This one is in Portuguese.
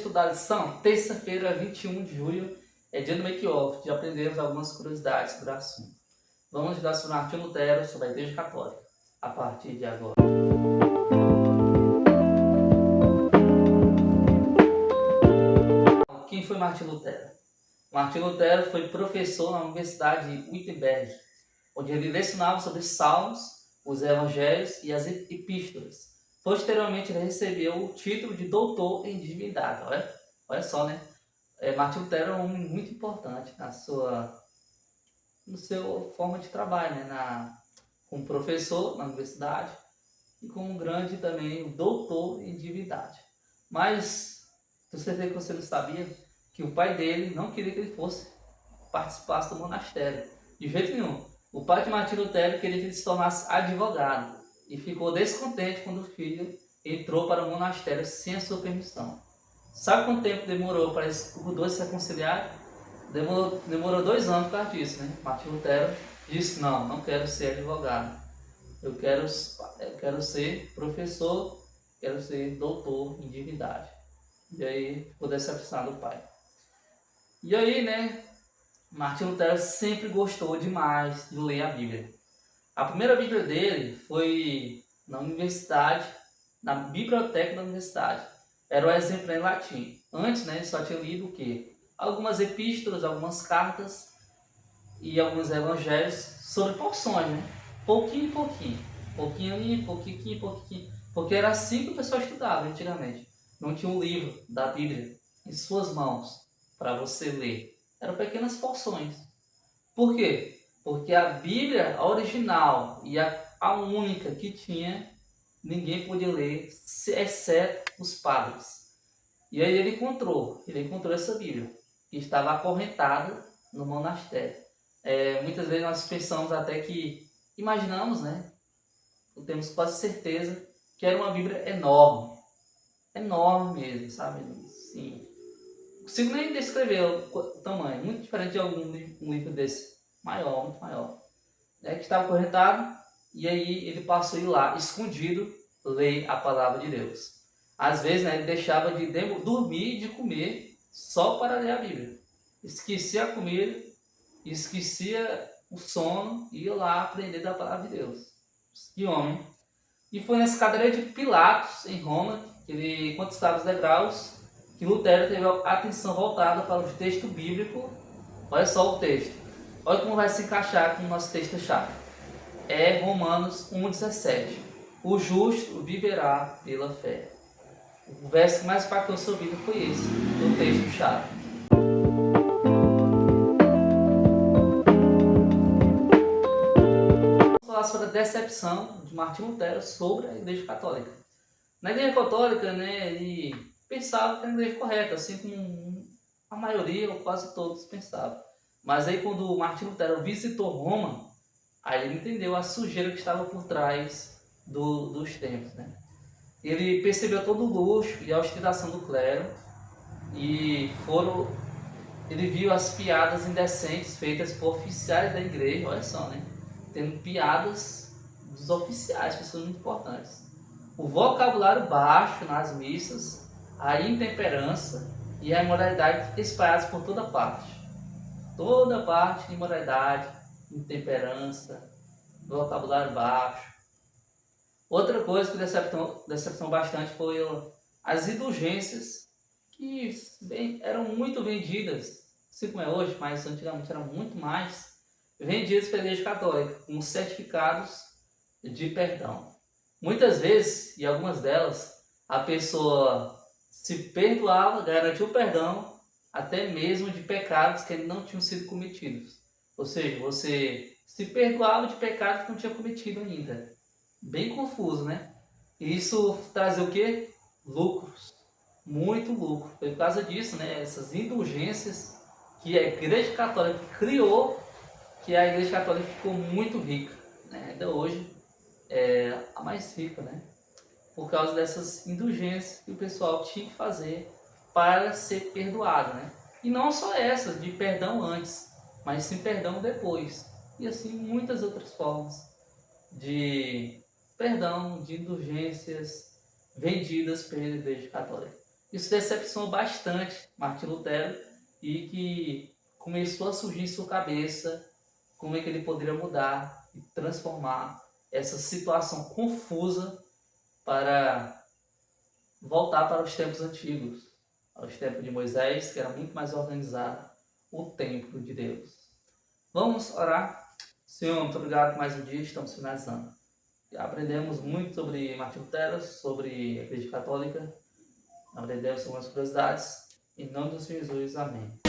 estudar a lição? Terça-feira, 21 de julho, é dia do make-off, de aprendermos algumas curiosidades sobre o assunto. Vamos estudar sobre Martim Lutero, sobre a Igreja Católica, a partir de agora. Quem foi Martim Lutero? Martim Lutero foi professor na Universidade de Wittenberg, onde ele lecionava sobre Salmos, os Evangelhos e as Epístolas. Posteriormente, ele recebeu o título de doutor em divindade. Olha só, né? Martim Lutero é um homem muito importante na sua forma de trabalho, né? Como professor na universidade e como grande também doutor em divindade. Mas você vê que você não sabia que o pai dele não queria que ele participasse do monastério. De jeito nenhum. O pai de Martim Lutero queria que ele se tornasse advogado e ficou descontente quando o filho entrou para o monastério sem a sua permissão. Sabe quanto tempo demorou para os dois se reconciliarem? Demorou 2 anos por causa disso, né? Martim Lutero disse: não quero ser advogado. Eu quero ser professor, quero ser doutor em divindade. E aí ficou decepcionado o pai. E aí, né? Martim Lutero sempre gostou demais de ler a Bíblia. A primeira Bíblia dele foi na universidade, na biblioteca da universidade. Era o exemplo em latim. Antes, né, ele só tinha lido o quê? Algumas epístolas, algumas cartas e alguns evangelhos sobre porções, né? Pouquinho em pouquinho. Pouquinho ali, pouquinho em pouquinho. Porque era assim que o pessoal estudava antigamente. Não tinha um livro da Bíblia em suas mãos para você ler. Eram pequenas porções. Por quê? Porque a Bíblia, a original e a única que tinha, ninguém podia ler, exceto os padres. E aí ele encontrou essa Bíblia, que estava acorrentada no monastério. Muitas vezes nós pensamos até que, imaginamos, né? Temos quase certeza que era uma Bíblia enorme. Enorme mesmo, sabe? Sim. Não consigo nem descrever o tamanho, muito diferente de um livro desse, maior, muito maior. Que estava acorrentado, e aí ele passou a ir lá, escondido, ler a palavra de Deus. Às vezes, né, ele deixava de dormir e de comer só para ler a Bíblia. Esquecia a comida, esquecia o sono e ia lá aprender da palavra de Deus. Que homem! E foi na escadaria de Pilatos, em Roma, que ele, enquanto estava os degraus, que Lutero teve a atenção voltada para o texto bíblico. Olha só o texto. Olha como vai se encaixar com o nosso texto-chave. É Romanos 1,17. O justo viverá pela fé. O verso que mais impactou sua vida foi esse, do texto-chave. Vamos falar sobre a decepção de Martim Lutero sobre a Igreja Católica. Na Igreja Católica, né, ele pensava que era a igreja correta, assim como a maioria ou quase todos pensavam. Mas aí quando Martim Lutero visitou Roma, aí ele entendeu a sujeira que estava por trás dos templos, né? Ele percebeu todo o luxo e a ostentação do clero e ele viu as piadas indecentes feitas por oficiais da igreja, olha só, né? Tendo piadas dos oficiais, pessoas muito importantes. O vocabulário baixo nas missas, a intemperança e a imoralidade espalhadas por toda parte. Toda parte de imoralidade, intemperança, vocabulário baixo. Outra coisa que decepcionou bastante foi as indulgências que eram muito vendidas, assim como é hoje, mas antigamente eram muito mais vendidas pela Igreja Católica, como certificados de perdão. Muitas vezes, e algumas delas, a pessoa se perdoava, garantia o perdão, até mesmo de pecados que não tinham sido cometidos. Ou seja, você se perdoava de pecados que não tinha cometido ainda. Bem confuso, né? E isso trazia o quê? Lucros. Muito lucro. Foi por causa disso, né? Essas indulgências que a Igreja Católica criou, que a Igreja Católica ficou muito rica, né? Ainda hoje é a mais rica, né? Por causa dessas indulgências que o pessoal tinha que fazer para ser perdoado, né? E não só essas, de perdão antes, mas sim perdão depois. E assim muitas outras formas de perdão, de indulgências vendidas pela Igreja Católica. Isso decepcionou bastante Martim Lutero e que começou a surgir em sua cabeça como é que ele poderia mudar e transformar essa situação confusa para voltar para os tempos antigos, aos tempos de Moisés, que era muito mais organizado, o templo de Deus. Vamos orar? Senhor, muito obrigado por mais um dia, estamos finalizando. Aprendemos muito sobre Martim Lutero, sobre a Igreja Católica, aprendemos sobre as curiosidades. Em nome do Senhor Jesus, amém.